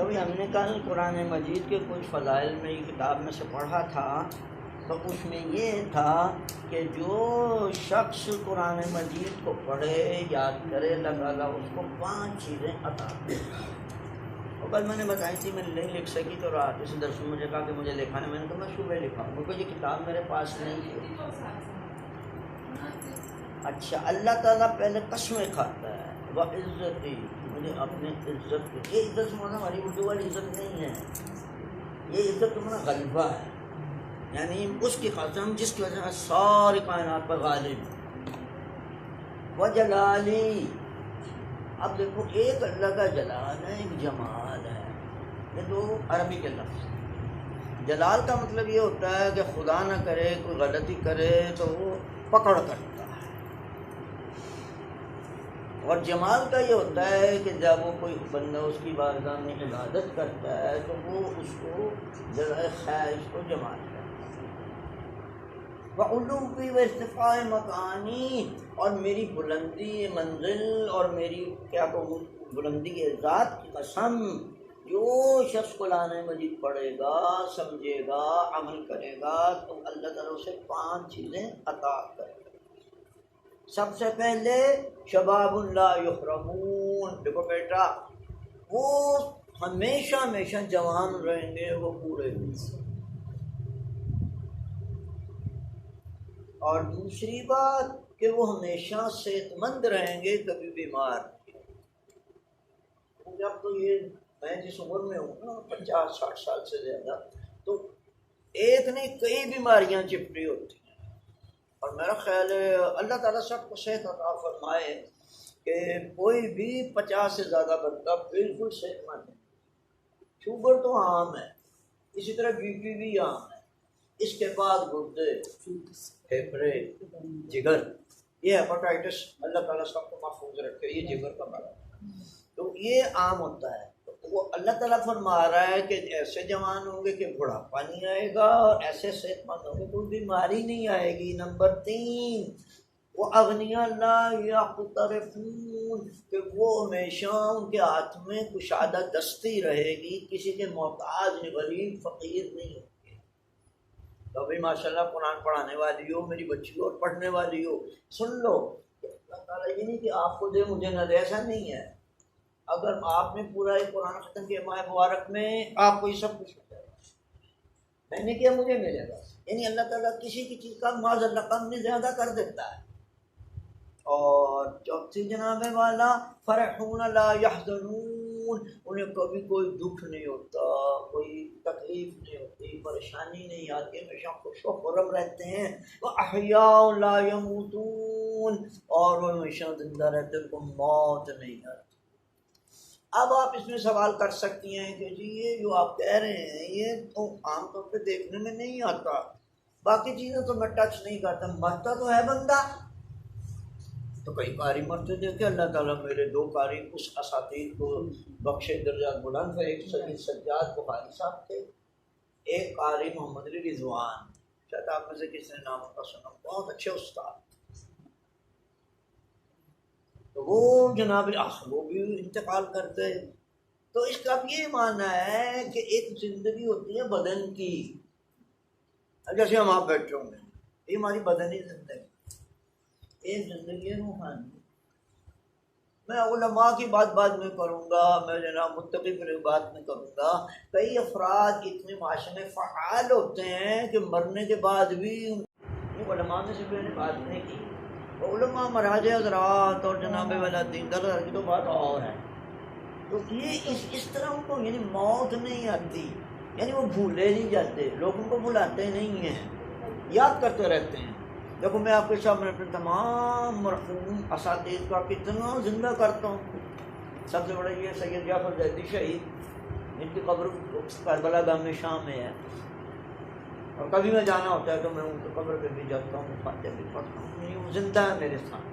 کبھی ہم نے کل قرآن مجید کے کچھ فضائل میں یہ کتاب میں سے پڑھا تھا، تو اس میں یہ تھا کہ جو شخص قرآن مجید کو پڑھے یاد کرے اللہ تعالیٰ اس کو 5 چیزیں عطا کرے. اور کل میں نے بتائی تھی میں نہیں لکھ سکی، تو رات اس درس میں مجھے کہا کہ مجھے لکھانا، میں نے کہا میں صبح لکھاؤں کیونکہ یہ کتاب میرے پاس نہیں ہے. اچھا، اللہ تعالیٰ پہلے قسمیں کھاتا ہے، وہ عزتی، مجھے اپنے عزت کی. یہ عزت مانا ہماری اردو والی عزت نہیں ہے، یہ عزت تمہارا غلبہ ہے، یعنی اس کی قسم جس کی وجہ سے ساری کائنات پر غالب. وہ جلالی، اب دیکھو ایک اللہ کا جلال ہے، ایک جمال ہے، یہ دو عربی کے لفظ. جلال کا مطلب یہ ہوتا ہے کہ خدا نہ کرے کوئی غلطی کرے تو وہ پکڑ کرتا ہے، اور جمال کا یہ ہوتا ہے کہ جب وہ کوئی بندہ اس کی بارگاہ میں عبادت کرتا ہے تو وہ اس کو جزائے خیر اس کو جمال کرتا ہے. وعلوی و ارتفاع مکانی، اور میری بلندی منزل اور میری کیا کہوں بلندی کے ذات کی قسم، جو شخص قرآن مجید پڑھے گا سمجھے گا عمل کرے گا تو اللہ تعالیٰ اسے 5 چیزیں عطا کرے گا. سب سے پہلے شباب لا یحرمون، دیکھو بیٹا وہ ہمیشہ ہمیشہ جوان رہیں گے، وہ پورے نہیں. اور دوسری بات کہ وہ ہمیشہ صحت مند رہیں گے، کبھی بیمار نہیں. جب تو یہ میں جس عمر میں ہوں نا 50-60 سال سے زیادہ، تو ایک نہیں کئی بیماریاں چپٹی ہوتی ہیں. اور میرا خیال ہے اللہ تعالیٰ سب کو صحت عطا فرمائے کہ کوئی بھی 50 سے زیادہ بندہ بالکل صحت مند ہے. شوگر تو عام ہے، اسی طرح بی پی بھی عام ہے، اس کے بعد گردے، پھیپھڑے، جگر، یہ ہیپاٹائٹس اللہ تعالیٰ سب کو محفوظ رکھے، یہ جگر کا مرض ہے تو یہ عام ہوتا ہے. وہ اللہ تعالیٰ فرما رہا ہے کہ ایسے جوان ہوں گے کہ بڑھاپا نہیں آئے گا، اور ایسے صحت مند ہوں گے کوئی بیماری نہیں آئے گی. نمبر 3 وہ اغنیاء لا یقترفون، کہ وہ ہمیشہ ان کے ہاتھ میں کشادہ دستی رہے گی، کسی کے محتاج نہیں، غریب فقیر نہیں ہوگی. تو ابھی ماشاءاللہ قرآن پڑھانے والی ہو میری بچی ہو اور پڑھنے والی ہو، سن لو اللہ تعالیٰ یہ نہیں کہ آپ کو دے مجھے نہ دے، ایسا نہیں ہے. اگر آپ نے پورا ایک قرآن ختم کیا ماہ مبارک میں، آپ کو یہ سب کچھ ہو جائے گا. میں نے کیا مجھے ملے گا، یعنی اللہ تعالیٰ کسی کی چیز کا معاذ اللہ کم نہیں زیادہ کر دیتا ہے. اور چوتھی جناب والا فرحون لا یحزنون، انہیں کبھی کوئی دکھ نہیں ہوتا، کوئی تکلیف نہیں ہوتی، پریشانی نہیں آتی، ہمیشہ خوش و خرم رہتے ہیں. واحیاء لا یموتون، اور وہ ہمیشہ زندہ رہتے ہیں، ان کو موت نہیں آتی. اب آپ اس میں سوال کر سکتی ہیں کہ جی یہ جو آپ کہہ رہے ہیں یہ تو عام طور پہ دیکھنے میں نہیں آتا، باقی چیزیں تو میں ٹچ نہیں کرتا، مرتا تو ہے بندہ. تو کئی قاری مرتے دیکھے، اللہ تعالیٰ میرے 2 قاری اس اساتید کو بخشے درجات بلند ہے. ایک سید سجاد بخاری صاحب تھے، ایک قاری محمد علی رضوان، شاید آپ میں سے کسی نے نام کا سنا، بہت اچھے استاد. تو وہ جناب وہ بھی انتقال کرتے. تو اس کا بھی یہ معنی ہے کہ ایک زندگی ہوتی ہے بدن کی، جیسے ہم آپ بیٹھے ہوں گے، یہ ہماری بدنی زندگی. ایک زندگی روحانی. میں علماء کی بات بعد میں کروں گا، میں جناب متقی کی بات میں کروں گا. کئی افراد اتنے معاشرے میں فعال ہوتے ہیں کہ مرنے کے بعد بھی علماء میں سے بھی نے بات نہیں کی. علماء مراج حضرات اور جناب والا دیندار کی تو بات اور ہے. تو یہ اس طرح ان کو یعنی موت نہیں آتی، یعنی وہ بھولے نہیں جاتے، لوگ ان کو بھلاتے نہیں ہیں، یاد کرتے رہتے ہیں. دیکھو میں آپ کے سامنے اپنے تمام مرحوم اساتذہ کا کتنا زندہ کرتا ہوں. سب سے بڑا یہ سید جعفر زیدی شہید، ان کی قبر کربلا گام شام میں ہے، اور کبھی میں جانا ہوتا ہے تو میں ان کی قبر پہ بھی جاتا ہوں، فاتحہ بھی پڑھتا ہوں. وہ زندہ ہے میرے ساتھ.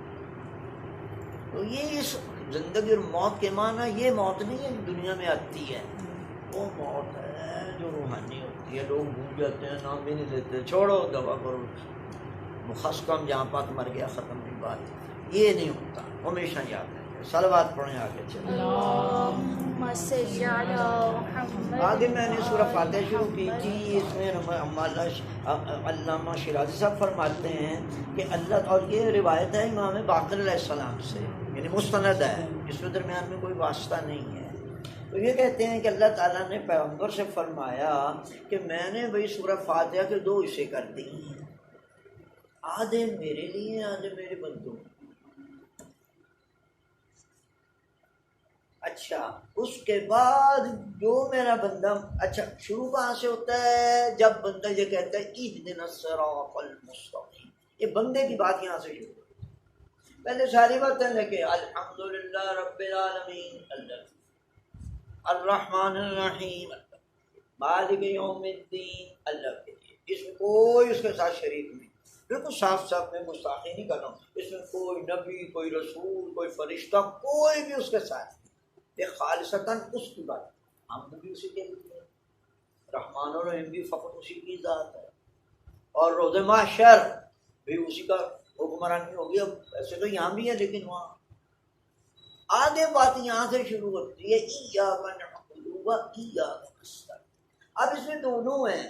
تو یہ اس زندگی اور موت کے معنی یہ موت نہیں ہے جو دنیا میں آتی ہے، وہ موت ہے جو روحانی ہوتی ہے. لوگ بھول جاتے ہیں، نام بھی نہیں لیتے، چھوڑو دعا کرو، مخصم جہاں پاک مر گیا ختم کی بات. یہ نہیں ہوتا، ہمیشہ یاد ہے. صلوات پڑھیں آگے چلیں. اللهم صل على محمد. آگے میں نے سورہ فاتحہ شروع کی تھی. اس میں علامہ شیرازی صاحب فرماتے ہیں کہ اللہ، اور یہ روایت ہے امام باقر علیہ السلام سے، یعنی مستند ہے، اس میں درمیان میں کوئی واسطہ نہیں ہے. تو یہ کہتے ہیں کہ اللہ تعالیٰ نے پیغمبر سے فرمایا کہ میں نے بھئی سورہ فاتحہ کے 2 حصے کر دی ہیں، آدھے میرے لیے آدھے میرے بندوں. اچھا اس کے بعد جو میرا بندہ، اچھا شروع کہاں سے ہوتا ہے؟ جب بندہ یہ کہتا ہے اہدنا الصراط المستقیم، یہ بندے کی بات یہاں سے شروع ہوتی ہے. پہلے ساری باتیں لے کے الحمدللہ رب العالمین، اللہ الرحمن الرحیم، مالک یوم الدین، اللہ کے لیے. اس میں کوئی اس کے ساتھ شریک نہیں، بالکل صاف صاف میں مستحقی نہیں کر رہا ہوں. اس میں کوئی نبی، کوئی رسول، کوئی فرشتہ، کوئی بھی اس کے ساتھ. یہ خالصتاً اس کی بات، ہم بھی اسی کے لیے، رحمان الرحیم بھی فقط اسی کی ذات ہے، اور روز محشر بھی اسی کا حکمرانی ہوگی. اب ایسے تو یہاں بھی ہے لیکن وہاں آگے بات یہاں سے شروع ہوتی ہے ایاک نعبد و ایاک نستعین. اب اس میں دونوں ہیں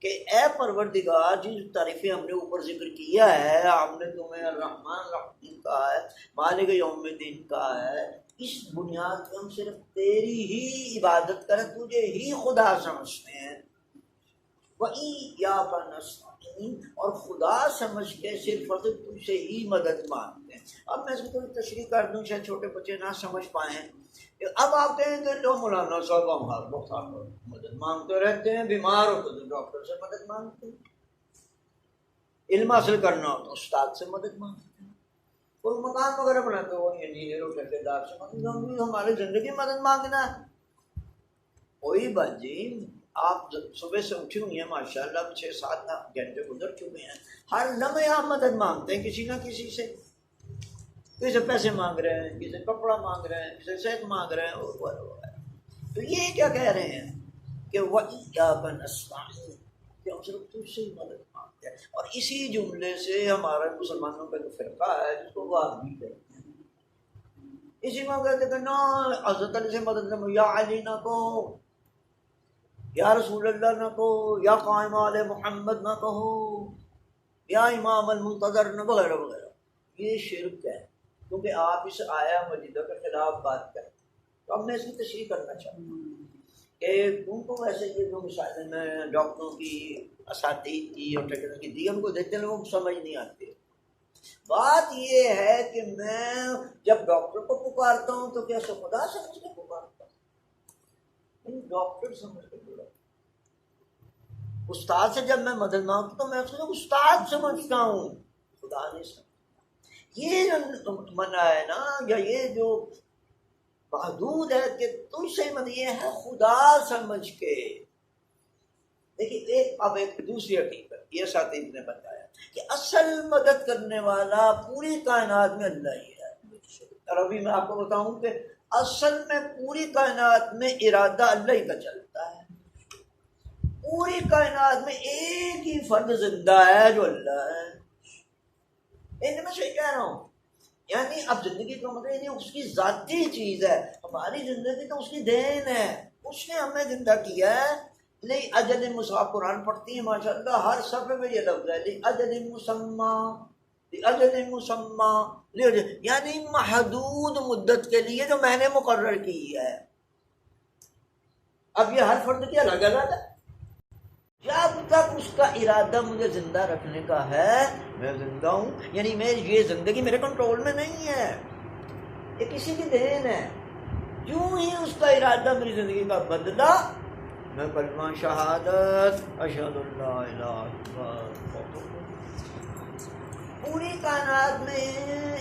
کہ اے پروردگار، جس تعریفیں ہم نے اوپر ذکر کیا ہے، ہم نے تمہیں الرحمن الرحیم کہا ہے، مالک یوم الدین کہا ہے، اس بنیاد پہ ہم صرف تیری ہی عبادت کریں، تجھے ہی خدا سمجھتے ہیں. وَإِيَّاكَ نَسْتَعِينُ، اور خدا سمجھ کے صرف اور صرف تجھ سے ہی مدد مانگتے ہیں. اب میں اس کو تھوڑی تشریح کر دوں، شاید چھوٹے بچے نہ سمجھ پائیں. اب آپ کہیں کہ لو مولانا صاحب ہم ہر وقت مدد مانگتے رہتے ہیں، بیمار ہو تو ڈاکٹر سے مدد مانگتے ہیں، علم حاصل کرنا ہو تو استاد سے مدد مانگتے ہیں، کوئی مکان وغیرہ بناتے ہو انجینئر اور ٹھیکیدار سے مدد. ہم بھی ہماری زندگی مدد مانگنا ہے. کوئی بات جی، آپ صبح سے اٹھی ہوئی ہیں ماشاء اللہ، 6-7 گھنٹے گزر چکے ہیں، ہر لمحے آپ مدد مانگتے ہیں کسی نہ کسی سے. کسی سے پیسے مانگ رہے ہیں، کسی سے کپڑا مانگ رہے ہیں، کسی سے صحت مانگ رہے ہیں. تو یہ کیا کہہ رہے ہیں کہ وَإِيَّاكَ نَسْتَعِينُ، کہ ہم صرف تجھ سے ہی مدد مانگتے ہیں. اور اسی جملے سے ہمارا مسلمانوں کا جو فرقہ ہے جس کو وہابی کہتے ہیں، اسی کو کہتے ہیں کہ نہ حضرت علی سے مدد نہ، یا علی نہ کہو، یا رسول اللہ نہ کہو، یا قائم آل محمد نہ کہو، یا امام المنتظر نہ، وغیرہ وغیرہ. یہ شرک ہے، کیونکہ آپ اس آیا مجیدہ کے خلاف بات کریں. تو اب میں اس کی تشریح کرنا چاہتا ہوں کہ ان کو ویسے یہ جو مثالیں میں ڈاکٹروں کی، اساتذہ کی اور ٹیکنالوجی کی دی، ان کو دیکھتے ہیں لوگوں کو سمجھ نہیں آتی. بات یہ ہے کہ میں جب ڈاکٹر کو پکارتا ہوں تو کیا خدا سمجھ کے پکارتا ہوں؟ ڈاکٹر سمجھ کے پکارتا ہوں. استاد سے جب میں مدد مانگتا ہوں تو میں اس کو استاد سمجھتا ہوں، خدا نہیں سمجھتا. یہ جو منع ہے نا، یا یہ جو محدود ہے کہ تم سے مدد، یہ ہے خدا سمجھ کے. دیکھیے اب ایک دوسری حقیقت یہ ساتھی نے بتایا کہ اصل مدد کرنے والا پوری کائنات میں اللہ ہی ہے. اور ابھی میں آپ کو بتاؤں کہ اصل میں پوری کائنات میں ارادہ اللہ ہی کا چلتا ہے. پوری کائنات میں ایک ہی فرد زندہ ہے جو اللہ ہے. میں صحیح کہہ رہا ہوں؟ یعنی اب زندگی کا مطلب یعنی اس کی ذاتی چیز ہے. ہماری زندگی تو اس کی دین ہے، اس نے ہمیں زندہ کیا ہے. نہیں اجل مسمى، قرآن پڑھتی ہیں ماشاء اللہ، ہر صفحے میں یہ لفظ ہے اجل مسمى، اجل مسمى، یعنی محدود مدت کے لیے جو میں نے مقرر کی ہے. اب یہ ہر فرد کی الگ الگ ہے. جب تک اس کا ارادہ مجھے زندہ رکھنے کا ہے میں زندہ ہوں. یعنی یہ زندگی میرے کنٹرول میں نہیں ہے، یہ کسی کی دین ہے. جو ہی اس کا ارادہ میری زندگی کا بدلا، میں کلمہ شہادت اشہد اللہ الہ الا اللہ. پوری کائنات میں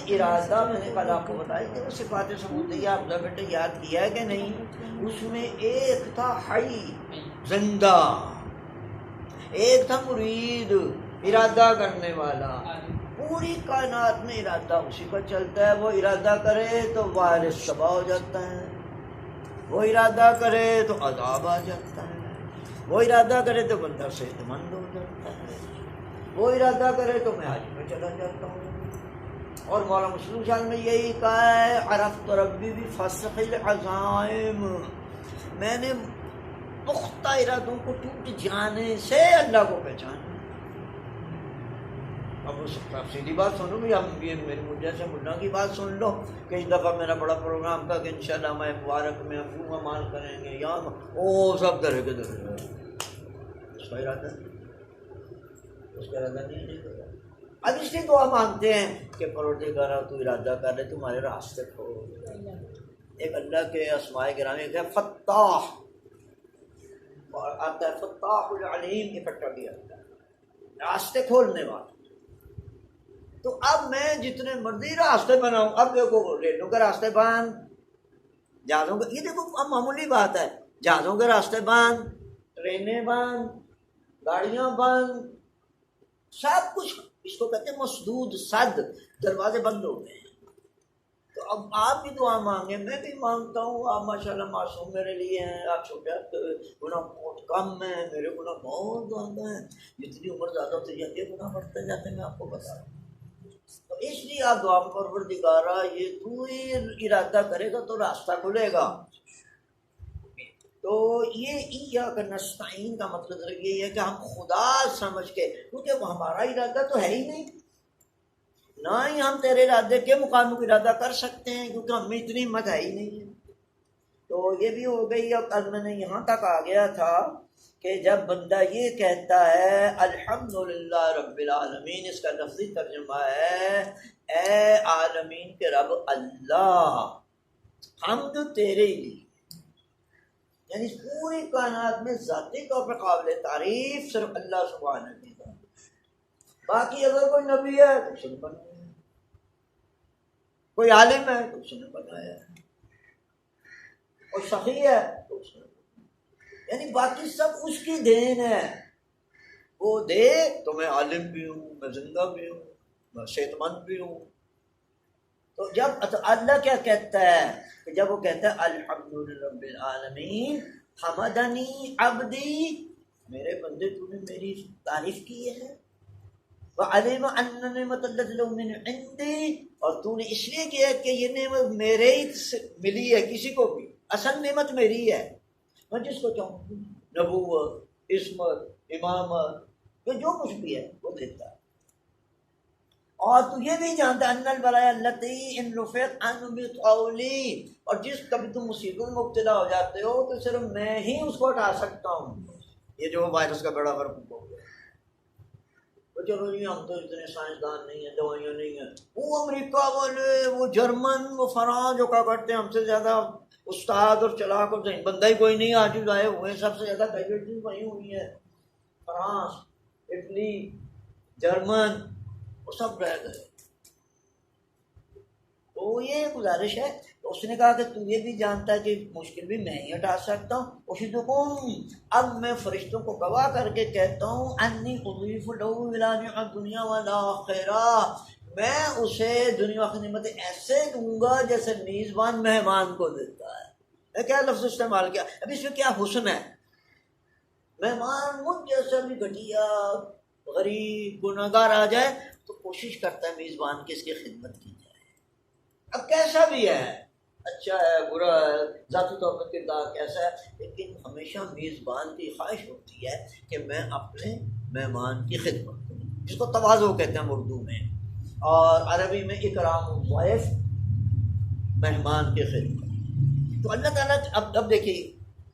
ارادہ میں نے کل آپ کو بتائی کہ وہ صفات ثبوتیہ آپ نے بیٹے یاد کیا ہے کہ نہیں؟ اس میں ایک تھا حی، زندہ، ایک تھا مرید، ارادہ کرنے والا. پوری کائنات میں ارادہ اسی کا چلتا ہے. وہ ارادہ کرے تو وائرس تباہ ہو جاتا ہے، وہ ارادہ کرے تو عذاب آ جاتا ہے، وہ ارادہ کرے تو بندہ صحت مند ہو جاتا ہے، وہ ارادہ کرے تو میں حج میں چلا جاتا ہوں. اور مولانا مسلم شاہ نے یہی کہا ہے عرفت ربی بفسخ العزائم، میں نے پختہ ارادوں کو ٹوٹ جانے سے اللہ کو پہچانا۔ اب اس سیدھی بات سنو بھی، ہم یہ میرے جیسے ملا کی بات سن لو کہ اس دفعہ میرا بڑا پروگرام تھا کہ انشاءاللہ میں مبارک میں افواہ مال کریں گے یا وہ سب درے کے درے، اس کا ارادہ نہیں کرا۔ اب اس لیے دعا مانگتے ہیں کہ پروردگارا تو ارادہ کر لے تمہارے راستے کھول۔ ایک اللہ کے اسماء گرامی ایک ہے فتاح، اور آتا ہے فتاح العلیم، اکٹھا بھی آتا ہے راستے کھولنے والا۔ تو اب میں جتنے مرضی راستے بناؤں، اب دیکھو ریلوں کے راستے بند، جہازوں کے، یہ دیکھو اب معمولی بات ہے، جہازوں کے راستے بند، ٹرینیں بند، گاڑیاں بند، سب کچھ، اس کو کہتے ہیں مسدود، صد، دروازے بند ہو گئے ہیں۔ تو اب آپ بھی دعا مانگیں، میں بھی مانگتا ہوں، آپ ماشاءاللہ معصوم میرے لیے ہیں، آپ چھوٹے گناہ بہت کم ہیں، میرے گناہ بہت زیادہ ہیں، جتنی عمر زیادہ ہوتی جاتی ہے گناہ بڑھتے جاتے ہیں، میں آپ کو بتا رہا ہوں۔ تو اس لیے آپ دعا پروردگارا یہ تو ارادہ کرے گا تو راستہ کھلے گا۔ تو یہ ایاک نستعین کا مطلب یہ ہے کہ ہم خدا سمجھ کے، کیونکہ وہ ہمارا ارادہ تو ہے ہی نہیں، نہ ہی ہم تیرے ارادے کے مقابلے ارادہ کر سکتے ہیں، کیونکہ ہم میں اتنی ہمت ہے ہی نہیں ہے۔ تو یہ بھی ہو گئی۔ اور کل میں نے یہاں تک آ گیا تھا کہ جب بندہ یہ کہتا ہے الحمدللہ رب العالمین، اس کا لفظی ترجمہ ہے اے عالمین کے رب اللہ، حمد تیرے ہی لیے، یعنی پوری کائنات میں ذاتی طور پر قابل تعریف صرف اللہ سبحانہ کی ذات۔ باقی اگر کوئی نبی ہے تو اس نے بنایا ہے، کوئی عالم ہے تو اس نے بنایا ہے، اور سخی ہے تو اس نے، یعنی باقی سب اس کی دین ہے۔ وہ دے تو میں عالم بھی ہوں، میں زندہ بھی ہوں، میں صحت مند بھی ہوں۔ تو جب اللہ کیا کہتا ہے کہ جب وہ کہتا ہے الحمدللہ رب العالمین حمدنی عبدی، میرے بندے تو نے میری تعریف کی ہے، وعلم ان نعمت اللہ له من عندی، اور تو نے اس لیے کیا کہ یہ نعمت میرے ہی سے ملی ہے، کسی کو بھی اصل نعمت میری ہے، میں جس کو چاہوں نبوت، عصمت، امامت، جو کچھ بھی ہے وہ دیتا ہے۔ اور تو یہ بھی جانتا ہے ان البلاء التی ان رفعت عنہ بقولی، اور جس کبھی تم مصیبت میں مبتلا ہو جاتے ہو تو صرف میں ہی اس کو ہٹا سکتا ہوں۔ یہ جو وائرس کا بڑا فرق ہو گیا، تو چلو جی ہم تو اتنے سائنسدان نہیں ہیں، دوائیاں نہیں ہیں، وہ امریکہ والے، وہ جرمن، وہ فرانس جو کیا کرتے ہیں ہم سے زیادہ استاد اور چلاک اور بندہ ہی کوئی نہیں آج آئے ہوئے ہیں، سب سے زیادہ گریجویشن وہیں ہوئی ہے، فرانس، اٹلی، جرمن، وہ سب رہ گئے۔ تو یہ گزارش ہے، تو اس نے کہا کہ تو یہ بھی جانتا ہے کہ مشکل بھی میں ہی ہٹا سکتا ہوں، اشہدکم، اب میں فرشتوں کو گواہ کر کے کہتا ہوں انی اضیف لہ الی نعم الدنیا والآخرہ، میں اسے دنیا کی نعمتیں ایسے دوں گا جیسے میزبان مہمان کو دیتا ہے۔ کیا لفظ استعمال کیا، اب اس میں کیا حسن ہے، مہمان مجھ جیسا بھی گھٹیا غریب گناہگار آ جائے تو کوشش کرتا ہے میزبان کی اس کی خدمت کی جائے، اب کیسا بھی ہے، اچھا ہے برا ہے، ذاتی طور پر کردار کیسا ہے، لیکن ہمیشہ میزبان کی خواہش ہوتی ہے کہ میں اپنے مہمان کی خدمت کروں، جس کو تواضع کہتے ہیں اردو میں، اور عربی میں اکرام الضیف، مہمان کی خدمت۔ تو اللہ تعالیٰ اب دیکھیے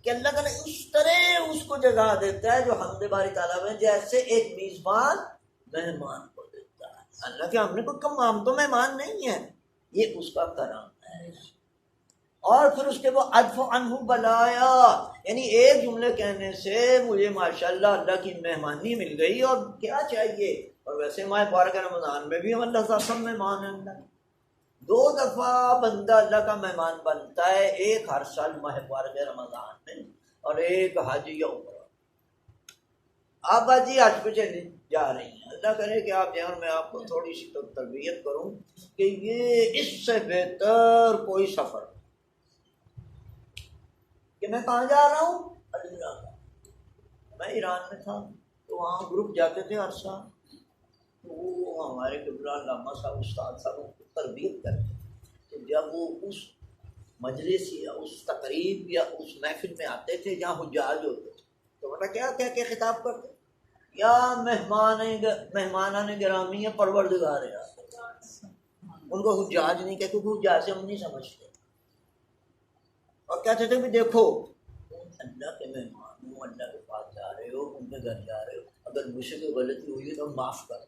کہ اللہ تعالیٰ اس طرح اس کو جگہ دیتا ہے جو حمد باری تعالیٰ میں جیسے ایک میزبان مہمان کو دیتا ہے۔ اللہ کے ہم نے کوئی کم، ہم تو مہمان نہیں ہیں، یہ اس کا کرم ہے۔ اور پھر اس کے بعد ادف عنہ بلایا، یعنی ایک جملے کہنے سے مجھے ماشاءاللہ اللہ کی مہمانی مل گئی، اور کیا چاہیے۔ اور ویسے ماہ مبارک رمضان میں بھی ہم اللہ کا سب مہمان ہیں، اللہ 2 دفعہ بندہ اللہ کا مہمان بنتا ہے، ایک ہر سال ماہ مبارک رمضان میں، اور ایک حج یا عمرہ۔ آپ جی حج پہ چلی جا رہی ہیں، اللہ کرے کہ آپ جائیں، اور میں آپ کو تھوڑی سی تربیت کروں کہ یہ اس سے بہتر کوئی سفر کہ میں کہاں جا رہا ہوں، اللہ کا، میں ایران میں تھا تو وہاں گروپ جاتے تھے ہر سال، تو وہ ہمارے قبلہ علامہ صاحب استاد صاحب تربیت کرتے تو جب وہ اس مجلس یا اس تقریب یا اس محفل میں آتے تھے جہاں حجاج ہوتے تھے تو بتا کیا کہہ کے خطاب کرتے یا مہمانان گرامی پروردگار ہے، ان کو حجاج نہیں کہتے کیونکہ حجاج سے ہم نہیں سمجھتے، اور کہتے تھے بھی دیکھو تم اللہ کے مہمان ہو، اللہ کے پاس جا رہے ہو، ان کے گھر جا رہے ہو، اگر مجھ سے کوئی غلطی ہوئی ہے تو معاف کر،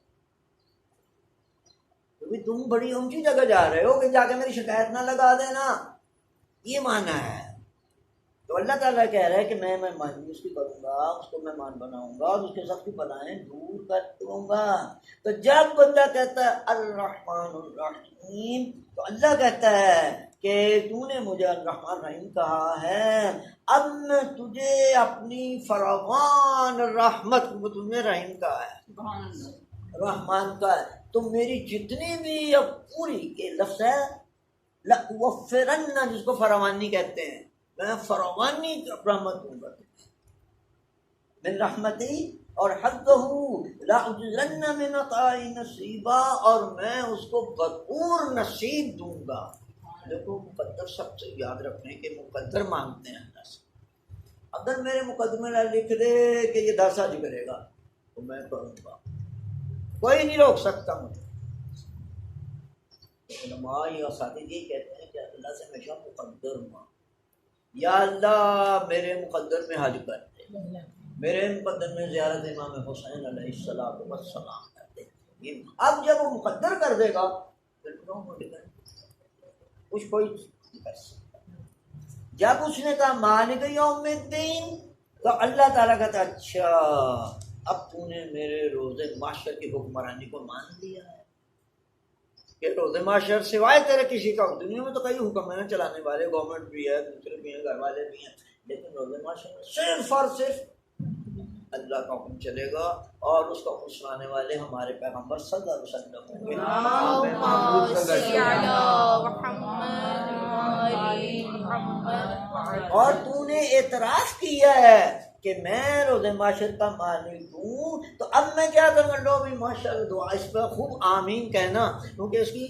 کیونکہ تم بڑی اونچی جگہ جا رہے ہو کہ جا کے میری شکایت نہ لگا دینا، یہ معنی ہے۔ تو اللہ تعالیٰ کہہ رہا ہے کہ میں مہمانی اس کی کروں گا، اس کو مہمان بناؤں گا، اور اس کے سب کی بلائیں دور کر دوں گا۔ تو جب بندہ کہتا ہے الرحمن الرحیم تو اللہ کہتا ہے کہ تو نے مجھے الرحمن الرحیم کہا ہے، اب میں تجھے اپنی فراوان رحمت کو تمہیں رحیم کہا ہے، رحمان کا ہے، تو میری جتنی بھی اب پوری کے لفظ ہے لَأُوَفِّرَنَّ جس کو فراوانی کہتے ہیں، میں فراوانی رحمت دوں گا من رحمتی، اور حَدَّهُ لَأُجْزَنَّ مِنْ عَطَائِي نَصِيبًا، اور میں اس کو بھرپور نصیب دوں گا۔ دیکھو مقدر سب سے یاد رکھیں کہ مقدر مانگتے ہیں اللہ سے، اگر میرے مقدمے میں لکھ دے کہ یہ 10 حج کرے گا تو میں کروں گا، کوئی نہیں روک سکتا مجھے۔ علماء یا اساتذہ یہ کہتے ہیں کہ اللہ سے ہمیشہ مقدر مانگ، یا اللہ میرے مقدر میں حج کر دے، میرے مقدر میں زیارت امام حسین علیہ السلام کر دے۔ اب جب وہ مقدر کر دے گا پھر کچھ کوئی نہیں کر سکتا۔ جب اس نے کہا مالک یوم الدین تو اللہ تعالیٰ کہتا اچھا اب تو نے میرے روز محشر کی حکمرانی کو مان لیا ہے کہ روز محشر سوائے تیرے کسی کا، دنیا میں تو کئی حکم ہیں چلانے والے، گورنمنٹ بھی ہے، دوسرے بھی ہیں، گھر والے بھی ہیں، لیکن روز محشر میں صرف اور صرف اللہ کا حکم چلے گا، اور اس کا حکم سنانے والے ہمارے پیغمبر صلی اللہ علیہ وسلم ہوں گے۔ اور تو نے اعتراف کیا ہے کہ میں روز محشر کا مالک ہوں، تو اب میں کیا کروں گا؟ لو بھی ماشاءاللہ دعا اس پہ خوب آمین کہنا، کیونکہ اس کی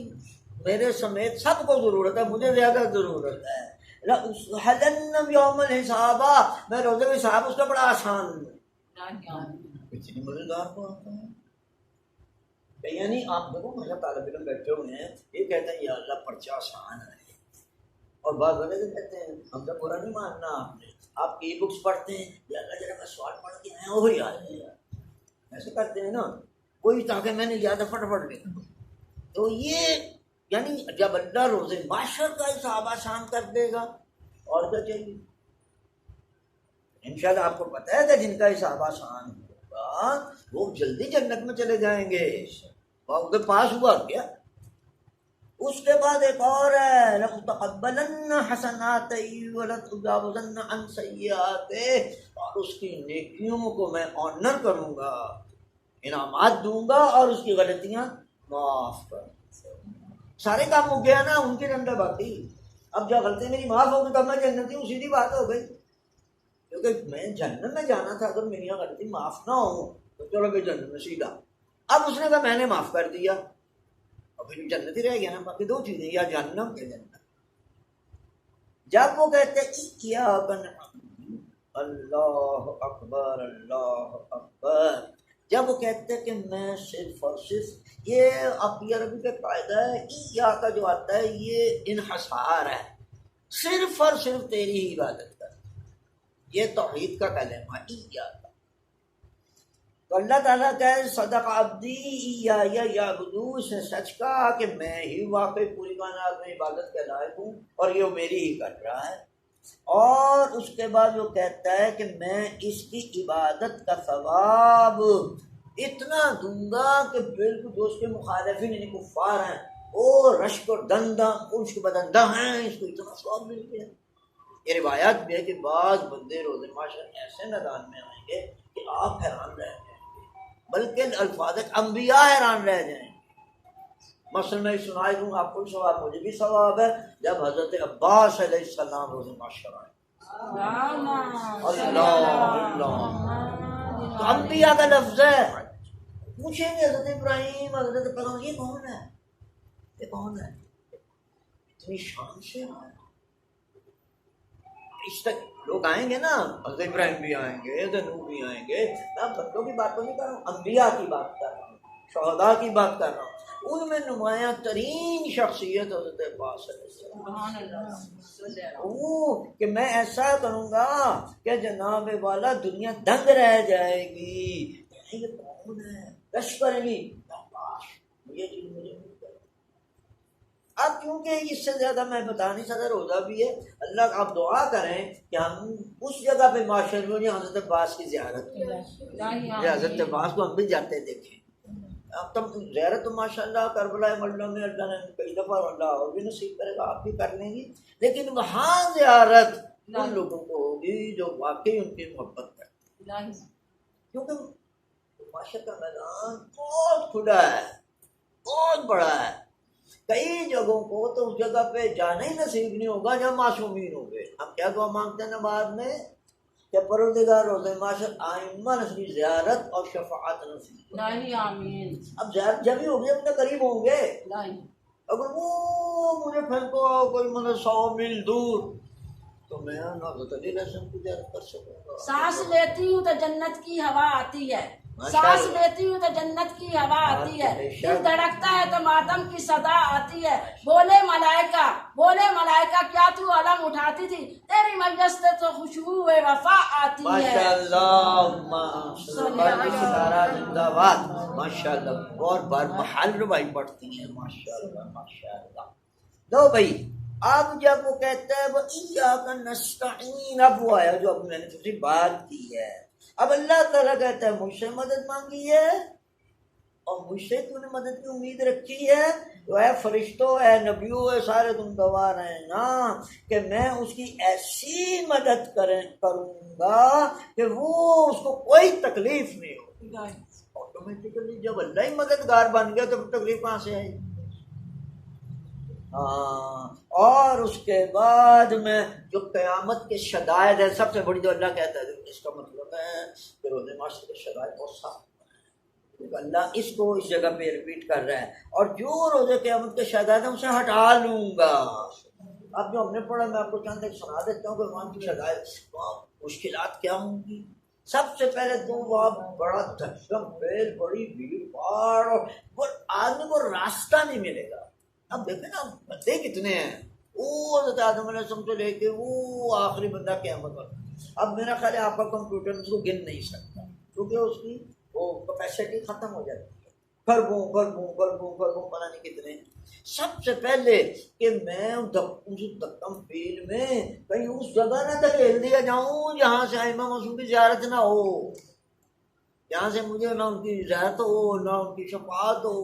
میرے سمیت سب کو ضرورت ہے، مجھے زیادہ ضرورت ہے۔ لَأُسْحَلَنَّ یوم الحساب، میں روز حساب اس کا بڑا آسان ہوں۔ اتنی مزیدار بات ہے کہ یعنی آپ دیکھو ماشاء طالب علم بیٹھے ہوئے ہیں، یہ کہتے ہیں یا اللہ پرچہ آسان ہے، اور بعض بندے کہتے ہیں ہم سے برا نہیں ماننا، آپ نے آپ کی بکس پڑھتے ہیں یا اللہ جرا میں سوال پڑھ کے آیا وہی یاد ہے، ایسے کرتے ہیں نا کوئی تاکہ میں نے یاد فٹافٹ لکھا، تو یہ یعنی جب اللہ روز محشر کا حساب آسان کر دے گا اور کیا چاہیے۔ انشاءاللہ آپ کو پتہ ہے کہ جن کا حساب آسان ہوگا وہ جلدی جنت میں چلے جائیں گے، وقت پاس ہوا کیا۔ اس کے بعد ایک اور ہے لَأُتَقَبَّلَنَّ حَسَنَاتِهِ وَلَتُجَاوَزَنَّ عَنْ سَيِّئَاتِهِ، اور اس کی نیکیوں کو میں آنر کروں گا، انعامات دوں گا، اور اس کی غلطیاں معاف کروں گا۔ سارے کام ہو گیا نا، ان کے اندر باقی اب جب غلطی میری معاف ہوگی تب میں جنتی ہوں، سیدھی بات ہو گئی، کیونکہ میں جنت میں جانا تھا، اگر میری غلطی معاف نہ ہو تو چلو گئی جنت میں سیدھا۔ اب اس نے کہا میں نے معاف کر دیا، اور پھر جنت ہی رہ گیا نا، باقی دو چیزیں یا جہنم یا جنت۔ جب وہ کہتے ایاک نعبد، اللہ اکبر اللہ اکبر، جب وہ کہتے کہ میں صرف اور صرف، یہ عربی کا قاعدہ ہے، ایاک کا جو آتا ہے یہ انحصار ہے، صرف اور صرف تیری ہی عبادت کر، یہ توحید کا کلمہ ایاک۔ تو اللہ تعالیٰ کہے صدق عبدی ایایا یعبدو، اس نے سچ کہا کہ میں ہی واقعی پوری کائنات میں عبادت کے لائق ہوں اور یہ میری ہی کر رہا ہے، اور اس کے بعد وہ کہتا ہے کہ میں اس کی عبادت کا ثواب اتنا دوں گا کہ بالکل جو اس کے مخالفین یعنی کفار ہیں وہ رشک اور دندہ عشق بدندہ ہیں، اس کو اتنا ثواب مل گیا۔ یہ روایات بھی ہے کہ بعض بندے روز محشر ایسے میدان میں آئیں گے کہ آپ حیران رہ جائیں گے، بلکہ الفاظ انبیاء حیران رہ جائیں گے۔ مثلا میں سنائی دوں آپ کو ثواب، مجھے بھی ثواب ہے، جب حضرت عباس علیہ السلام روز محشر آئے، اللہ تو انبیاء کا لفظ ہے، پوچھیں گے حضرت ابراہیم حضرت پیغمبر یہ کون ہے؟ یہ کون ہے اتنی شان سے آیا؟ اس تک لوگ آئیں گے نا، حضرت ابراہیم بھی آئیں گے، حضرت نوح بھی آئیں گے، میں بندوں کی بات تو نہیں کر رہا ہوں، انبیاء کی بات کر رہا ہوں، شہداء کی بات کر رہا ہوں۔ ان میں نمایاں ترین شخصیت حضرت عباس علیہ السلام، وہ کہ میں ایسا کروں گا کہ جناب والا دنیا دنگ رہ جائے گی، یہ کون ہے؟ لشکر علی عباس، یہ چیز مجھے مل گئی۔ اب کیونکہ اس سے زیادہ میں بتا نہیں سکتا، روزہ بھی ہے، اللہ آپ دعا کریں کہ ہم اس جگہ پہ معاشر میں حضرت عباس کی زیارت کریں، حضرت عباس کو ہم بھی جاتے دیکھیں۔ اب تم زیارت تو ماشاء اللہ کربلا ملہ میں اللہ نے کئی دفعہ اللہ اور بھی نصیب کرے گا، آپ بھی کر لیں گی، لیکن وہاں زیارت ان لوگوں کو ہوگی جو واقعی ان کی محبت کرتے، کیونکہ معاشر کا میدان بہت کھلا ہے، بہت بڑا ہے، کئی جگہوں کو تو اس جگہ پہ جانا ہی نصیب نہیں ہوگا جب معصومین ہوں گے۔ ہم کیا دعا مانگتے ہیں نا بعد میں کہ پروردگار روز معاشر آئمہ نصیب زیارت اور شفاعت نصیب، آمین۔ اب زیارت جب ہی ہوگی اپنے قریب ہوں گے، اگر وہ مجھے پھینکو کوئی مطلب 100 میل دور تو میں حضرت علی علیہ السلام کی زیارت کر سکوں گا۔ سانس لیتی ہوں تو جنت کی ہوا آتی ہے، ماشاء سانس اللہ۔ لیتی ہوں تو جنت کی ہوا آتی ہے، بے شک۔ دل دھڑکتا ہے تو ماتم کی صدا آتی ہے، بولے ملائکہ کیا تو علم اٹھاتی تھی، تیری مجلس سے تو خوشبو وفا آتی ہے۔ ماشاء اللہ، ستارہ زندہ باد، ماشاء اللہ، اور بار محل ربائی پڑھتی ہیں، ماشاء اللہ ماشاء اللہ۔ دو بھائی، اب جب وہ کہتا ہے وہ ایاک نستعین، اب وہ آیا جو اب میں نے تم سے بات کی ہے، اب اللہ تعالیٰ کہتا ہے مجھ سے مدد مانگی ہے اور مجھ سے تو نے مدد کی امید رکھی ہے، تو اے فرشتوں، اے نبیوں، اے سارے تم گواہ رہے نا کہ میں اس کی ایسی مدد کروں گا کہ وہ اس کو کوئی تکلیف نہیں ہوگی۔ آٹومیٹیکلی جب اللہ ہی مددگار بن گیا تو تکلیف کہاں سے آئی؟ ہاں، اور اس کے بعد میں جو قیامت کے شدائد ہے سب سے بڑی جو اللہ کہتا ہے، اس کا مطلب ہے کہ روز معاشر کے شدائد بہت سخت، اللہ اس کو اس جگہ پہ ریپیٹ کر رہا ہے، اور جو روزے قیامت کے شدائد ہیں اسے ہٹا لوں گا۔ اب جو ہم نے پڑھا میں آپ کو چند ایک سنا دیتا ہوں کہ وہاں کی شدائد، وہاں مشکلات کیا ہوں گی۔ سب سے پہلے تو وہاں بڑا دھشم پھیل، بڑی بھیڑ بھاڑ، اور آدمی کو راستہ نہیں ملے گا۔ اب دیکھیں نا بندے کتنے ہیں، وہ حضرت آدم علیہ السلام سے لے کے وہ آخری بندہ قیامت والا۔ اب میرا خیال ہے آپ کا کمپیوٹر اس کو گن نہیں سکتا، کیونکہ اس کی وہ کیپیسٹی ختم ہو جاتی ہے، خربوں پتہ نہیں کتنے۔ سب سے پہلے کہ میں اس دکم فیل میں کہیں اس جگہ نہ دھکیل دیا جاؤں جہاں سے ائمہ معصوم کی زیارت نہ ہو، جہاں سے مجھے نہ ان کی زیارت ہو نہ ان کی شفاعت ہو۔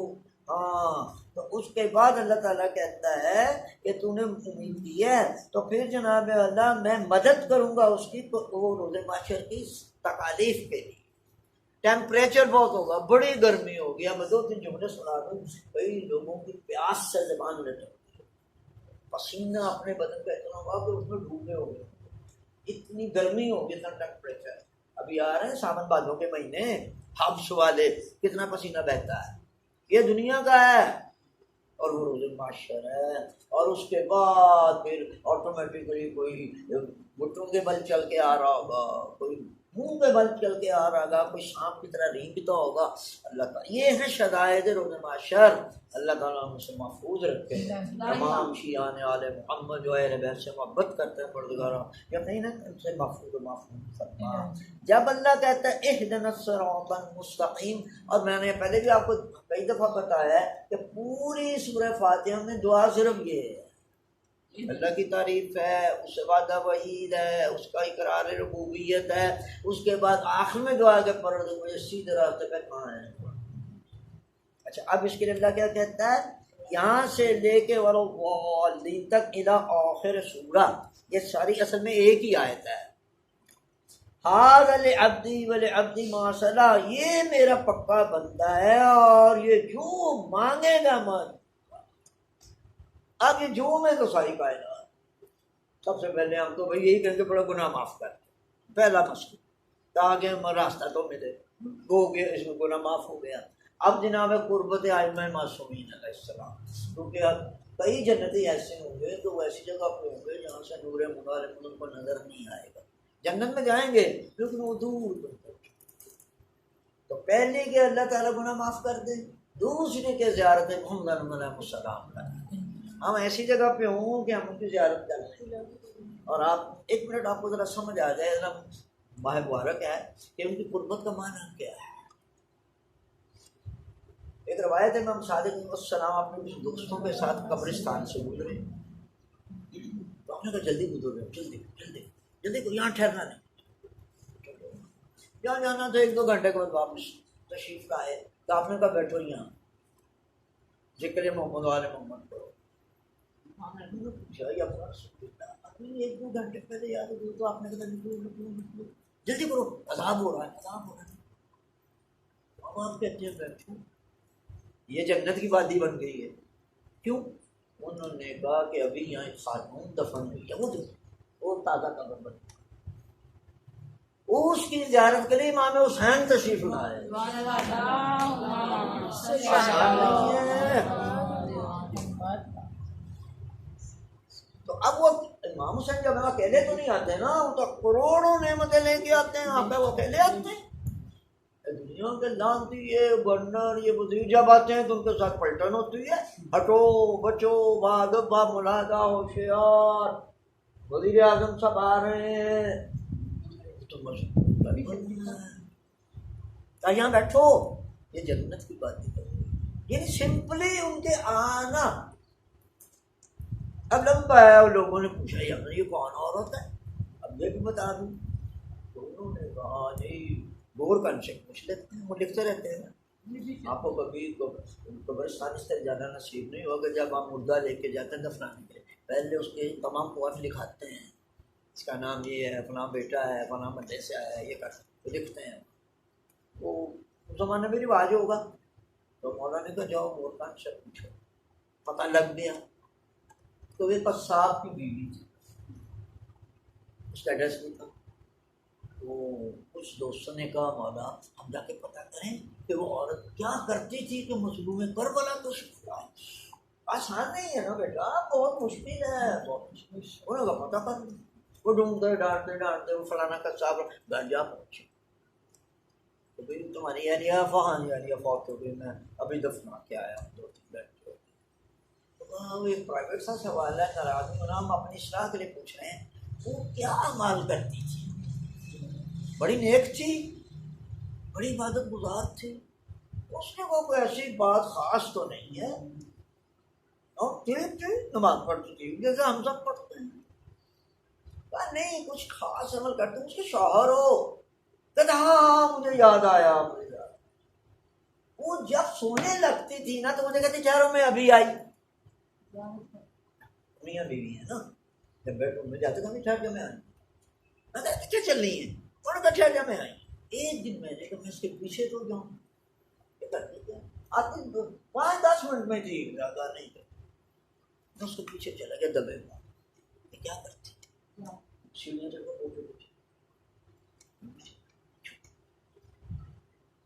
ہاں، تو اس کے بعد اللہ تعالیٰ کہتا ہے کہ تو نے امید کی ہے تو پھر جناب اللہ میں مدد کروں گا اس کی، تو وہ روز معاشر کی تکالیف کے لیے۔ ٹیمپریچر بہت ہوگا، بڑی گرمی ہوگی۔ میں 2-3 جملے سنا دوں، کئی لوگوں کی پیاس سے زبان لٹ ہوگی، پسینہ اپنے بدن کا اتنا ہوگا کہ اس میں ڈوبنے ہو گئے، اتنی گرمی ہوگی، اتنا ٹیمپریچر۔ ابھی آ رہے ہیں ساون بھادوں کے مہینے، حبس والے، کتنا پسینہ بہتا ہے، یہ دنیا کا ہے، اور وہ روز معاشر ہے۔ اور اس کے بعد پھر آٹومیٹکلی کوئی گھٹنوں کے بل چل کے آ رہا ہوگا، کوئی منہ کے بل چل کے آ رہا ہوگا، کوئی سانپ کی طرح رینگتا ہوگا۔ اللہ تعالیٰ یہ ہے شدائد روز معاشر، اللہ تعالیٰ ہم سے محفوظ رکھے۔ تمام شیعان آل محمد جو اہل بیت سے محبت کرتے ہیں پروردگارا جب نہیں نا ان سے محفوظ فرما۔ جب اللہ کہتا ہے اہدنا الصراط المستقیم، اور میں نے پہلے بھی آپ کو کئی دفعہ بتایا ہے کہ پوری سورہ فاتحہ میں دعا صرف یہ ہے، اللہ کی تعریف ہے، اس سے وعدہ وعید ہے، اس کا اقرار ربوبیت ہے، اس کے بعد آخر میں دعا کہ پروردگار مجھے سیدھے راستے پہ کہاں ہے۔ اچھا، اب اس کے لیے اللہ کیا کہتا ہے، یہاں سے لے کے والضالین تک الی آخر سورہ، یہ ساری اصل میں ایک ہی آیت ہے۔ ھذا لعبدی ولعبدی ما سأل، یہ میرا پکا بندہ ہے اور یہ جو مانگے گا مانگے۔ اب یہ جو میں تو ساری کائنات، سب سے پہلے ہم تو بھائی یہی کہیں گے بڑا گناہ معاف کر، پہلا مسئلہ، تاکہ ہم راستہ تو ملے، ہو گیا اس میں گناہ معاف ہو گیا۔ اب جناب قربت ائمہ معصومین علیہ السلام، کیونکہ کئی جنتی ایسے ہوں گے تو وہ ایسی جگہ پہ ہوں گے جہاں سے نور مبارک ان کو نظر نہیں آئے گا، جنت میں جائیں گے لیکن وہ دور دور۔ تو پہلے کہ اللہ تعالیٰ گناہ معاف کر دے، دوسرے کے زیارت محمد علیہ السلام کریں۔ ہم ایسی جگہ پہ ہوں کہ ہم ان کی زیارت کر لیں، اور آپ ایک منٹ آپ کو ذرا سمجھ آ جائے ذرا ماہ مبارک ہے کہ ان کی قربت کا معنی کیا ہے۔ ایک روایت ہے امام صادق علیہ السلام اپنے کچھ دوستوں کے ساتھ قبرستان سے گزرے، تو آپ نے کہا جلدی گزر رہے، جلدی جلدی جلدی، یہاں ٹھہرنا نہیں، یہاں جانا تو 1-2 گھنٹے کے بعد واپس تشریف لائے، تو آپ نے کہا بیٹھو یہاں ذکر محمد والے محمد کرو۔ پوچھا یا ابھی 1-2 گھنٹے پہلے یاد ہو تو آپ نے کہا نکلو جلدی کرو، عذاب ہو رہا ہے، عذاب ہو رہا ہے۔ اب آپ کہتے ہیں بیٹھو، یہ جنت کی وادی بن گئی ہے۔ کیوں؟ انہوں نے کہا کہ ابھی یہاں ایک خاتون دفن ہوئی ہے، وہ تازہ قبر بن گئی، اس کی زیارت کے لیے امام حسین تشریف لائے۔ تو اب وہ امام حسین جب اکیلے تو نہیں آتے نا، وہ تو کروڑوں نعمتیں لے کے آتے ہیں، آپ وہ اکیلے آتے ہیں؟ دنیا کے لانتی یہ گورنر یہ وزیر جب آتے ہیں تو ان کے ساتھ پلٹن ہوتی ہے، ہٹو بچو بھاگ با ملاحظہ ہوشیار، وزیر اعظم صاحب آ رہے ہیں، یہاں بیٹھو، یہ جنت کی بات ہے، یعنی سمپلی ان کے آنا۔ اب لمبا ہے، لوگوں نے پوچھا یہ کون عورت ہے، اب یہ بھی بتا دوں، تو انہوں نے کہا نہیں گور کن سے پوچھ لیتے ہیں، وہ لکھتے رہتے ہیں۔ آپ کو کبھی قبرستان اس طرح جانا نصیب نہیں ہوگا، جب آپ مردہ لے کے جاتے ہیں دفنانے کے لیے پہلے اس کے تمام قوت لکھاتے ہیں، اس کا نام یہ ہے، فلاں بیٹا ہے، فلاں مدے سے آیا ہے، یہ کرتے لکھتے ہیں۔ تو اس زمانے میں رواج ہوگا، تو مولانا نے کہا جاؤ گور کن سے پوچھو، پتہ لگ گیا۔ تو ایک قصاب کی بیوی تھی، اس کا ایڈریس نہیں تھا، تو کچھ دوستوں نے کہا مولا ہم جا کے پتہ کریں کہ وہ عورت کیا کرتی تھی کہ مظلوم کربلا تو شکر آئے۔ آسان نہیں ہے نا بیٹا، بہت مشکل ہے، بہت مشکل۔ انہوں نے پتہ کر لیا، وہ ڈھونڈتے ڈانٹتے وہ فلانا قصاب گھر جا پہنچے، تو بھائی تمہاری ایریا فوت ہو گئی، میں ابھی دفنا کے آیا ہوں 2-3 گھنٹے۔ وہ ایک پرائیویٹ سا سوال ہے، ناراض ہونا، ہم اپنی اصلاح کے لیے پوچھ رہے ہیں، وہ کیا عمل کرتی تھی؟ بڑی نیک تھی، بڑی عبادت گزار تھی، اس نے کوئی ایسی بات خاص تو نہیں ہے، اور ٹھیک تھی، نماز پڑھتی تھی جیسے ہم سب پڑھتے ہیں، نہیں کچھ خاص عمل کرتے۔ اس کے شوہر ہو کہتا ہاں مجھے یاد آیا، وہ جب سونے لگتی تھی نا تو مجھے کہتے چاروں میں ابھی آئی، میاں بیوی ہے نا، جب بیڈ روم میں جاتے تو ہمیں ٹھہر جا میں آئی، میں کہا کیا چل رہی ہے، انہوں نے کہا ٹھہر جا میں آئی۔ ایک دن میں نے کہا میں اس کے پیچھے تو جاؤں، یہ کرتی کیا آتی 5-10 منٹ میں تھی، زیادہ نہیں کرتی، میں اس کے پیچھے چلا گیا دبے ہوا، یہ کیا کرتی سیڑھیاں جگہ بیٹھے بیٹھے،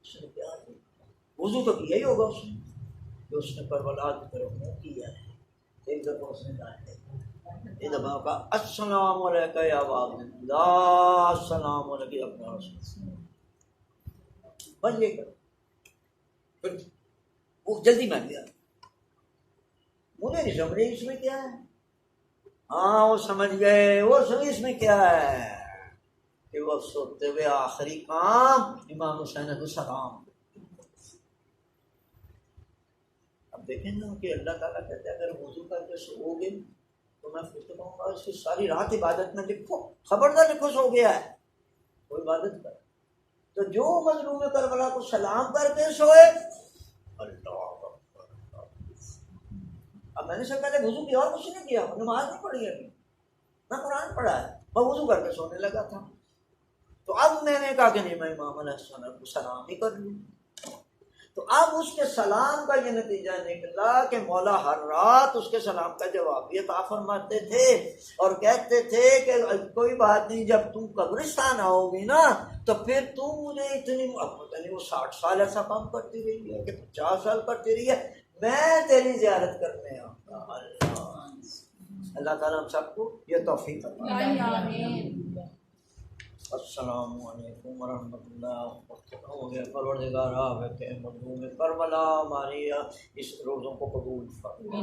اس نے کیا وضو تو کیا ہی ہوگا اس نے، جو اس نے کربلا کی طرف منہ کیا ہے، ایک دفعہ اس نے ڈانٹے، ایک دفعہ کہا السلام علیکم یا باب اللہ، السلام علیکم اپنا رسول، بس یہ کر، پھر وہ جلدی مان گیا، مجھے نہیں سمجھ رہی اس میں کیا ہے، ہاں وہ سمجھ گئے، وہ سمجھ اس میں کیا ہے کہ وہ سوتے ہوئے آخری کام امام حسین علیہ السلام۔ اب دیکھیں نا کہ اللہ تعالیٰ کہتے ہیں اگر وضو کر کے سو گے تو میں پھر تو کہوں گا اس کی ساری رات عبادت میں لکھو، خبردار لکھو سو گیا ہے، وہ عبادت کر۔ تو جو مظلوم کربلا کو سلام کر کے سوئے، اللہ اکبر، اب میں نے سب پہلے وضو کیا اور کچھ نہیں کیا، نماز نہیں پڑھی ابھی، میں قرآن پڑھا ہے، میں وضو کر کے سونے لگا تھا، تو اب میں نے کہا کہ نہیں میں امام علیہ السلام کو سلام ہی کر لوں۔ تو اب اس کے سلام کا یہ نتیجہ نکلا کہ مولا ہر رات اس کے سلام کا جواب بھی عطا فرماتے تھے اور کہتے تھے کہ کوئی بات نہیں، جب تم قبرستان آؤ گی نا تو پھر تم مجھے اتنی، پتہ نہیں وہ 60 سال ایسا کام کرتی رہی ہے کہ 50 سال کرتی رہی ہے، میں تیری زیارت کرنے آؤں گا۔ اللہ تعالیٰ ہم سب کو یہ توفیق عطا۔ السلام علیکم ورحمۃ اللہ وبرکاتہ۔ پروردگارا مظلوم کربلا ہماری اس روزوں کو قبول فرما۔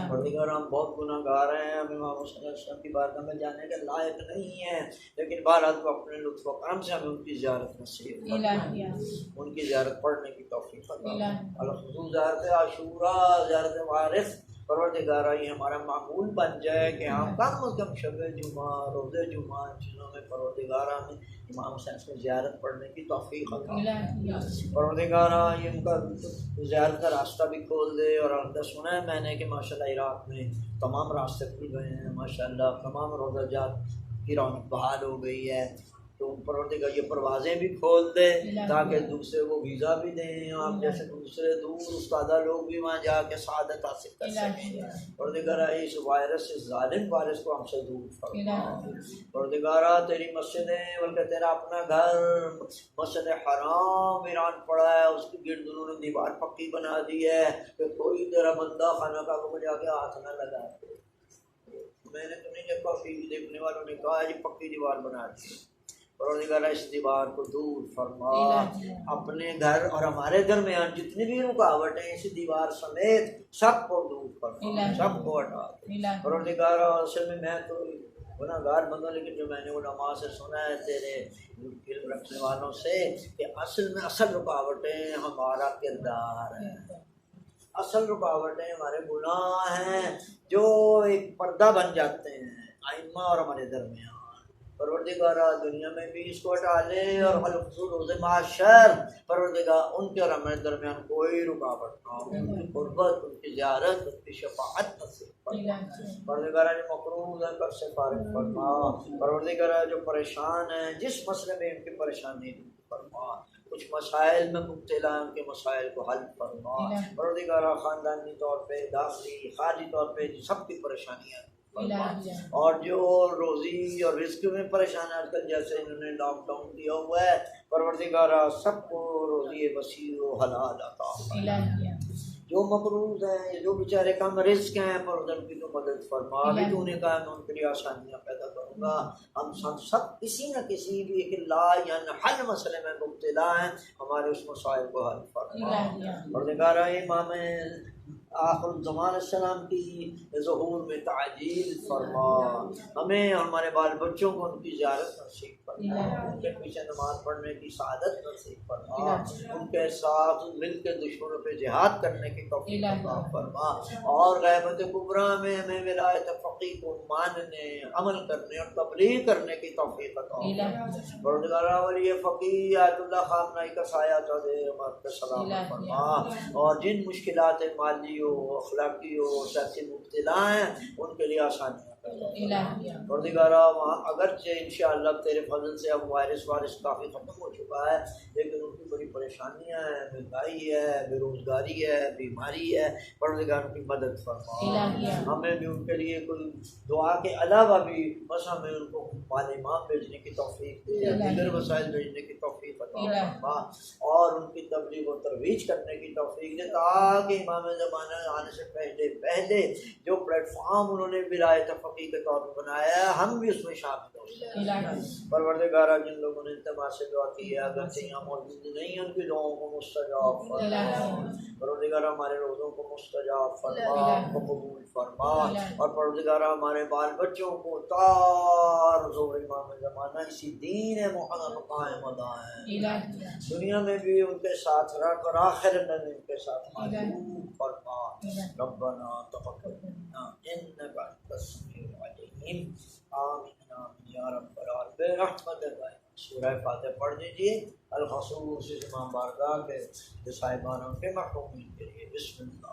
پروردگارا ہم بہت گناہ گار ہیں، ہم امام حسین علیہ السلام کی بارگاہ میں جانے کے لائق نہیں ہیں، لیکن بہرحال تو اپنے لطف و کرم سے ہمیں ان کی زیارت نصیب فرما، ان کی زیارت پڑھنے کی توفیق عطا۔ الخصوص زیارت عاشوراء، زیارت وارث، پروردگارا یہ ہمارا معمول بن جائے کہ ہم کم از کم شب جمعہ، روز جمعہ چیزوں میں پروردگارا ہمیں امام حسین کی زیارت پڑھنے کی توفیق عطا۔ پروردگارا یہ ان کا زیارت کا راستہ بھی کھول دے، اور البتہ سنا ہے میں نے کہ ماشاءاللہ عراق میں تمام راستے کھل گئے ہیں، ماشاءاللہ تمام روزہ جات کی رونق بحال ہو گئی ہے، تو پروردگار یہ پروازیں بھی کھول دے تاکہ دوسرے وہ ویزا بھی دیں، آپ جیسے دوسرے دور استادہ لوگ بھی وہاں جا کے سعادت حاصل کر سکیں۔ پروردگارا اس وائرس سے، ظالم وائرس کو ہم سے دور فرما۔ پروردگارا تیری مسجدیں، بلکہ تیرا اپنا گھر مسجد حرام ایران پڑا ہے، اس کی گرد انہوں نے دیوار پکی بنا دی ہے کہ کوئی تیرا بندہ خانہ کعبہ کو جا کے ہاتھ نہ لگائے۔ میں نے تو نہیں دیکھا، فیس دیکھنے والوں نے کہا جی پکی دیوار بنا دی۔ پروردگارا اس دیوار کو دور فرما، اپنے گھر اور ہمارے درمیان جتنی بھی رکاوٹیں اس دیوار سمیت سب کو دور فرما، سب کو ہٹا دے۔ پروردگارا اصل میں تو گناہ گار بندہ، لیکن جو میں نے علماء سے سنا ہے تیرے علم رکھنے والوں سے کہ اصل میں اصل رکاوٹیں ہمارا کردار ہے، اصل رکاوٹیں ہمارے گناہ ہیں جو ایک پردہ بن جاتے ہیں ائمہ اور ہمارے درمیان۔ پروردگارا دنیا میں بھی اس کو ہٹا لے، اور خلقصول روز معاشر پروردگار ان کے اور ہمارے درمیان کوئی رکاوٹ نہ ہو، ان کی قربت، ان کی زیارت، ان کی شفاعت نصیب فرما۔ پروردگارا جو مقروض ہیں کر سے فارغ فرما، پروردگارا جو پریشان ہیں جس مسئلے میں ان کی پریشانی دور فرما، کچھ مسائل میں مبتلا ہیں ان کے مسائل کو حل فرما۔ پروردگارا خاندانی طور پہ، داخلی خارجی طور پہ سب کی پریشانیاں، اور جو روزی اور رزق میں پریشان ہے آج کل، جیسے انہوں نے لاک ڈاؤن دیا ہوا ہے، پروردگارا سب کو روزی وسیع و حلال عطا فرما۔ جو مقروض ہیں، جو بیچارے کم رزق ہیں، پروردگار کی تو مدد فرما، ابھی تو نے کہا میں ان کے لیے آسانیاں پیدا کروں گا۔ ہم سب کسی نہ کسی بھی ایک لا یا حل مسئلے میں مبتلا ہیں، ہمارے اس مسائل کو حل فرما۔ پروردگارا امام آخر الزمان السلام کی ظہور میں تعجیل فرما، ہمیں اور ہمارے بال بچوں کو ان کی زیارت نصیب فرما، ان کے پیچھے نماز پڑھنے کی سعادت نصیب فرما، ان کے ساتھ مل کے دشمنوں پہ جہاد کرنے کی توفیق عطا فرما، اور غیبت کبریٰ میں ہمیں ولایت فقیہ کو ماننے، عمل کرنے اور تبلیغ کرنے کی توفیق عطا فرما۔ پروردگارا ولی فقیہ آیت اللہ خامنہئی کا سایہ دے، ہمارے پہ سلامت فرما، اور جن مشکلات مالی اخلاقی و سیاسی مبتلا ہیں ان کے لیے آسانیاں پیدا۔ پروردگارا وہاں اگرچہ انشاءاللہ تیرے فضل سے اب وائرس کافی ختم ہو چکا ہے، لیکن ان کی بڑی پریشانیاں ہیں، مہنگائی ہے، بے روزگاری ہے، بیماری ہے، پروردگار کی مدد فرما۔ ہمیں بھی ان کے لیے کوئی دعا کے علاوہ بھی بس ہمیں ان کو مال امام بھیجنے کی توفیق دے، دیگر وسائل بھیجنے کی توفیق عطا فرما، اور ان کی تبلیغ و ترویج کرنے کی توفیق دے، تاکہ امام زمانہ آنے سے پہلے جو پلیٹ فارم انہوں نے ولایت فقیہ کے طور پر بنایا ہے ہم بھی اس میں شامل ہو جائیں۔ پروردگارا جن لوگوں نے التماس سے دعا کی ہے اگرچہ یہاں موجود نہیں ان کی دعاؤں کو مستجاب فرما، پروردگارا ہمارے روزوں کو مستجاب فرما، قبول فرما، اور پروردگارا ہمارے بال بچوں کو تار زور امام زمانہ اسی دین محمد قائم دائم دنیا میں بھی ان کے ساتھ رکھ، اور آخرت میں ان کے ساتھ معلوم فرما۔ ربنا تقبل منا انک انت السمیع العلیم، آمین آمین یا رب العالمین برحمتک۔ سورہ فاتحہ پڑھ دیجیے، الخصوص امام بارگاہ کے صاحبان کے محرومین کے لیے۔ بسم اللہ۔